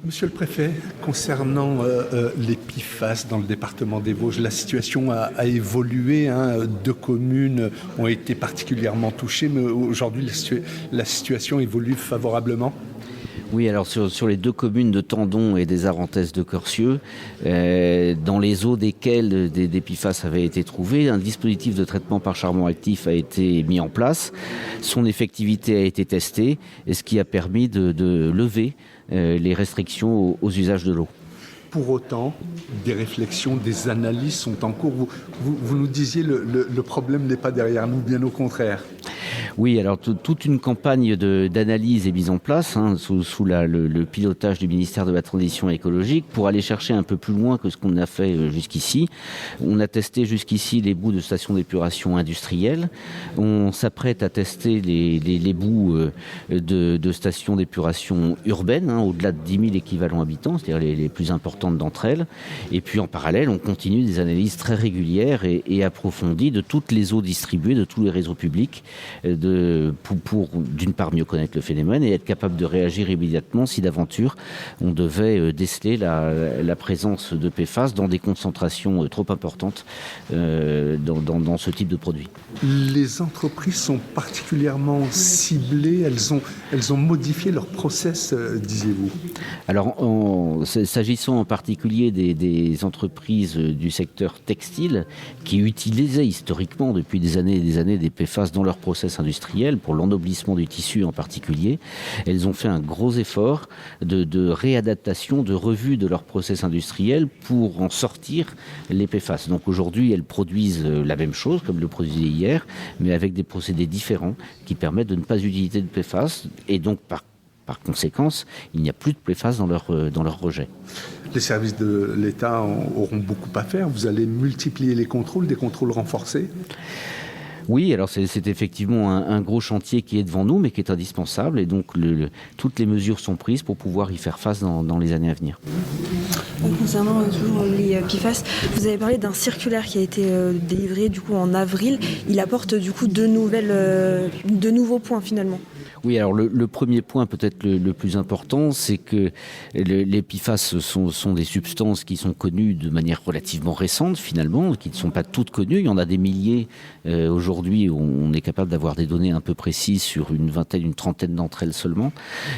Monsieur le préfet, concernant les PFAS dans le département des Vosges, la situation a évolué. 2 communes ont été particulièrement touchées, mais aujourd'hui la situation évolue favorablement. Oui, alors sur les 2 communes de Tendon et des Arentès de Corcieux, dans les eaux desquelles des PFAS avaient été trouvés, un dispositif de traitement par charbon actif a été mis en place. Son effectivité a été testée, et ce qui a permis de lever les restrictions aux usages de l'eau. Pour autant, des réflexions, des analyses sont en cours. Vous nous disiez le problème n'est pas derrière nous, bien au contraire. Oui, alors toute une campagne d'analyse est mise en place sous le pilotage du ministère de la Transition écologique pour aller chercher un peu plus loin que ce qu'on a fait jusqu'ici. On a testé jusqu'ici les boues de stations d'épuration industrielles. On s'apprête à tester les boues de stations d'épuration urbaines, au-delà de 10 000 équivalents habitants, c'est-à-dire les plus importantes d'entre elles. Et puis en parallèle, on continue des analyses très régulières et approfondies de toutes les eaux distribuées, de tous les réseaux publics, pour d'une part mieux connaître le phénomène et être capable de réagir immédiatement si d'aventure on devait déceler la présence de PFAS dans des concentrations trop importantes dans ce type de produit. Les entreprises sont particulièrement ciblées, elles ont modifié leur process, disiez-vous. Alors, s'agissant en particulier des entreprises du secteur textile qui utilisaient historiquement depuis des années et des années des PFAS dans leur process industriel pour l'ennoblissement du tissu en particulier, elles ont fait un gros effort de réadaptation, de revue de leur process industriel pour en sortir les PFAS. Donc aujourd'hui, elles produisent la même chose comme le produisaient hier, mais avec des procédés différents qui permettent de ne pas utiliser de PFAS et donc par conséquence, il n'y a plus de PFAS dans leur rejet. Les services de l'État auront beaucoup à faire. Vous allez multiplier les contrôles, des contrôles renforcés. Oui, alors c'est effectivement un gros chantier qui est devant nous, mais qui est indispensable. Et donc, toutes les mesures sont prises pour pouvoir y faire face dans les années à venir. Concernant toujours les PFAS, vous avez parlé d'un circulaire qui a été délivré du coup en avril. Il apporte du coup de nouveaux points finalement. Oui, alors le premier point, peut-être le plus important, c'est que les PFAS sont des substances qui sont connues de manière relativement récente, finalement, qui ne sont pas toutes connues. Il y en a des milliers. Aujourd'hui, on est capable d'avoir des données un peu précises sur une trentaine d'entre elles seulement.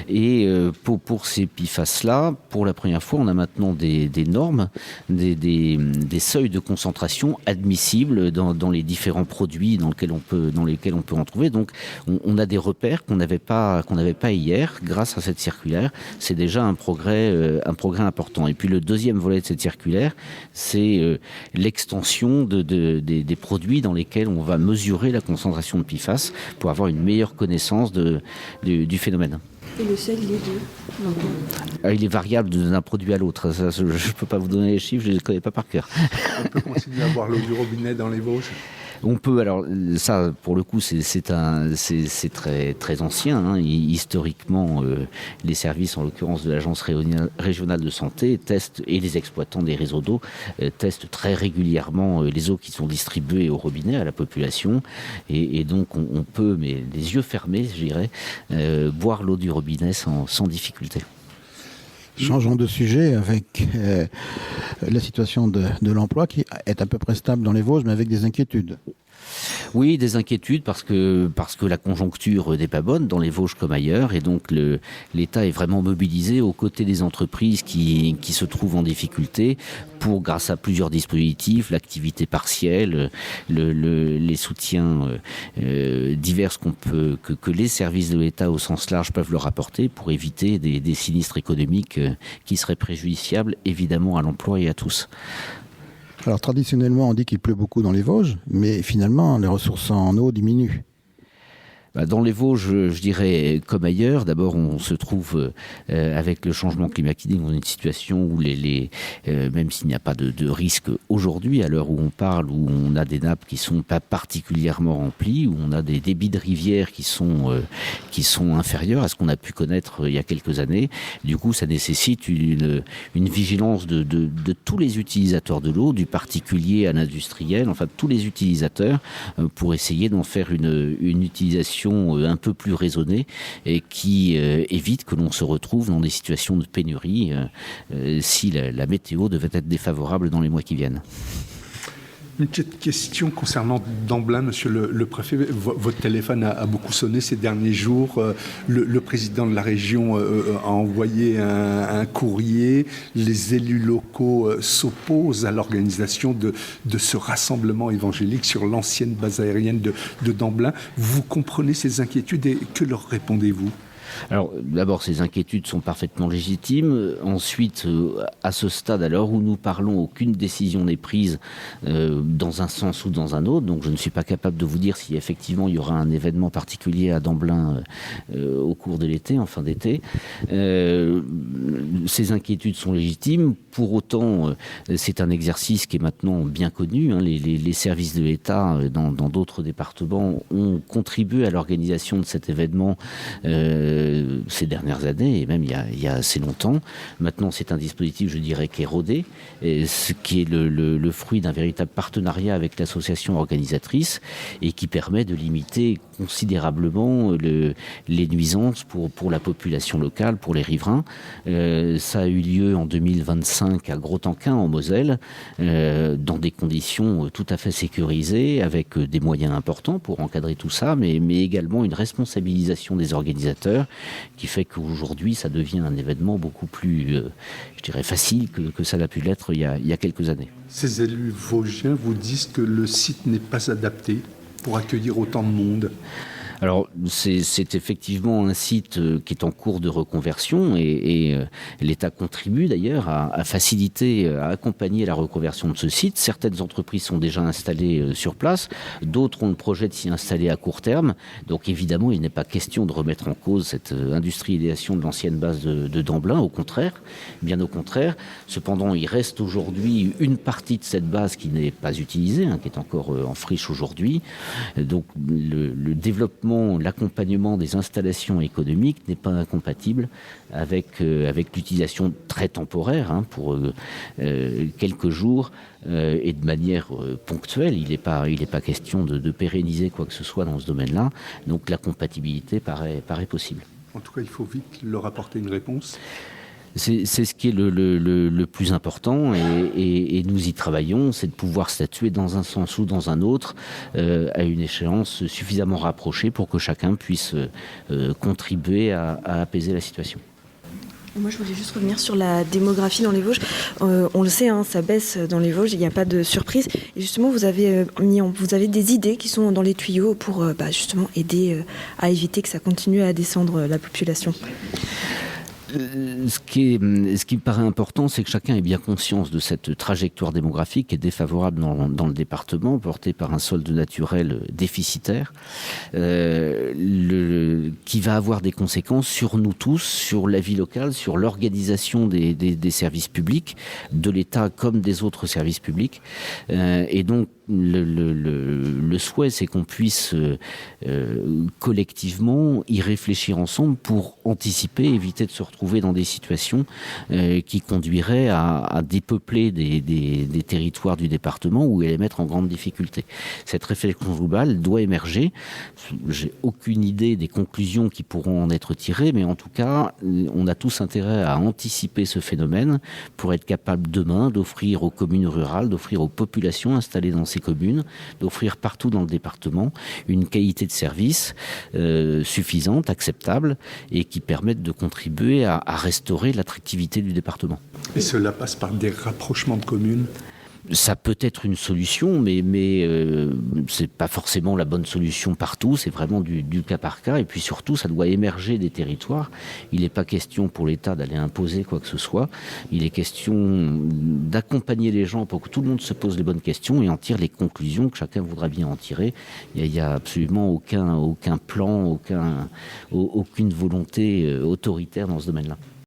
Et pour ces PFAS-là, pour la première fois, on a maintenant des normes, des seuils de concentration admissibles dans les différents produits dans lesquels on peut en trouver. Donc, on a des repères qu'on n'avait pas hier, grâce à cette circulaire. C'est déjà un progrès important. Et puis le deuxième volet de cette circulaire, c'est l'extension des produits dans lesquels on va mesurer la concentration de PFAS pour avoir une meilleure connaissance du phénomène. Et le seuil, il est de... Il est variable d'un produit à l'autre. Ça, je ne peux pas vous donner les chiffres, je ne les connais pas par cœur. On peut continuer à boire l'eau du robinet dans les Vosges. On peut, alors ça pour le coup c'est très très ancien. Historiquement, les services, en l'occurrence de l'agence régionale de santé, testent, et les exploitants des réseaux d'eau testent très régulièrement les eaux qui sont distribuées au robinet à la population, et donc on peut, mais les yeux fermés, je dirais, boire l'eau du robinet sans difficulté. Changeons de sujet avec la situation de l'emploi qui est à peu près stable dans les Vosges, mais avec des inquiétudes. Oui, des inquiétudes parce que la conjoncture n'est pas bonne dans les Vosges comme ailleurs, et donc l'État est vraiment mobilisé aux côtés des entreprises qui se trouvent en difficulté pour, grâce à plusieurs dispositifs, l'activité partielle, les soutiens divers que les services de l'État au sens large peuvent leur apporter pour éviter des sinistres économiques qui seraient préjudiciables évidemment à l'emploi et à tous. Alors traditionnellement, on dit qu'il pleut beaucoup dans les Vosges, mais finalement, les ressources en eau diminuent. Dans les Vosges, je dirais, comme ailleurs, d'abord on se trouve avec le changement climatique dans une situation où même s'il n'y a pas de risque aujourd'hui, à l'heure où on parle, où on a des nappes qui sont pas particulièrement remplies, où on a des débits de rivières qui sont inférieurs à ce qu'on a pu connaître il y a quelques années. Du coup, ça nécessite une vigilance de tous les utilisateurs de l'eau, du particulier à l'industriel, enfin tous les utilisateurs, pour essayer d'en faire une utilisation solutions un peu plus raisonnées et qui évitent que l'on se retrouve dans des situations de pénurie si la météo devait être défavorable dans les mois qui viennent. Une petite question concernant Damblin, monsieur le préfet. Votre téléphone a beaucoup sonné ces derniers jours. Le président de la région a envoyé un courrier. Les élus locaux s'opposent à l'organisation de ce rassemblement évangélique sur l'ancienne base aérienne de Damblin. Vous comprenez ces inquiétudes et que leur répondez-vous ? Alors, d'abord, ces inquiétudes sont parfaitement légitimes. Ensuite, à ce stade, à l'heure où nous parlons, aucune décision n'est prise dans un sens ou dans un autre. Donc, je ne suis pas capable de vous dire si effectivement il y aura un événement particulier à Damblin au cours de l'été, en fin d'été. Ces inquiétudes sont légitimes. Pour autant, c'est un exercice qui est maintenant bien connu. Les services de l'État dans d'autres départements ont contribué à l'organisation de cet événement ces dernières années, et même il y a assez longtemps. Maintenant, c'est un dispositif, je dirais, qui est rodé, ce qui est le fruit d'un véritable partenariat avec l'association organisatrice et qui permet de limiter considérablement les nuisances pour la population locale, pour les riverains. Ça a eu lieu en 2025 à Gros-Tanquin, en Moselle, dans des conditions tout à fait sécurisées, avec des moyens importants pour encadrer tout ça, mais également une responsabilisation des organisateurs qui fait qu'aujourd'hui, ça devient un événement beaucoup plus, je dirais, facile que ça l'a pu l'être il y a quelques années. Ces élus vosgiens vous disent que le site n'est pas adapté pour accueillir autant de monde. Alors, c'est effectivement un site qui est en cours de reconversion et l'État contribue d'ailleurs à faciliter, à accompagner la reconversion de ce site. Certaines entreprises sont déjà installées sur place, d'autres ont le projet de s'y installer à court terme. Donc évidemment, il n'est pas question de remettre en cause cette industrialisation de l'ancienne base de Damblin, au contraire, bien au contraire. Cependant, il reste aujourd'hui une partie de cette base qui n'est pas utilisée, qui est encore en friche aujourd'hui. Donc le développement, l'accompagnement des installations économiques n'est pas incompatible avec l'utilisation très temporaire pour quelques jours et de manière ponctuelle. Il n'est pas question de pérenniser quoi que ce soit dans ce domaine-là. Donc la compatibilité paraît possible. En tout cas, il faut vite leur apporter une réponse. C'est ce qui est le plus important et nous y travaillons, c'est de pouvoir statuer dans un sens ou dans un autre à une échéance suffisamment rapprochée pour que chacun puisse contribuer à apaiser la situation. Moi, je voulais juste revenir sur la démographie dans les Vosges. On le sait, ça baisse dans les Vosges, il n'y a pas de surprise. Et justement, vous avez des idées qui sont dans les tuyaux pour justement aider à éviter que ça continue à descendre la population. Ce qui me paraît important, c'est que chacun ait bien conscience de cette trajectoire démographique qui est défavorable dans le département, portée par un solde naturel déficitaire, qui va avoir des conséquences sur nous tous, sur la vie locale, sur l'organisation des services publics, de l'État comme des autres services publics. Et donc, le souhait, c'est qu'on puisse collectivement y réfléchir ensemble pour anticiper, éviter de se retrouver dans des situations qui conduiraient à dépeupler des territoires du département ou à les mettre en grande difficulté. Cette réflexion globale doit émerger. J'ai aucune idée des conclusions qui pourront en être tirées, mais en tout cas, on a tous intérêt à anticiper ce phénomène pour être capable demain d'offrir aux communes rurales, d'offrir aux populations installées dans ces communes, d'offrir partout dans le département une qualité de service suffisante, acceptable et qui permette de contribuer à restaurer l'attractivité du département. Et cela passe par des rapprochements de communes ? Ça peut être une solution, mais c'est pas forcément la bonne solution partout. C'est vraiment du cas par cas. Et puis surtout, ça doit émerger des territoires. Il n'est pas question pour l'État d'aller imposer quoi que ce soit. Il est question d'accompagner les gens pour que tout le monde se pose les bonnes questions et en tire les conclusions que chacun voudra bien en tirer. Il y a absolument aucun plan, aucune volonté autoritaire dans ce domaine-là.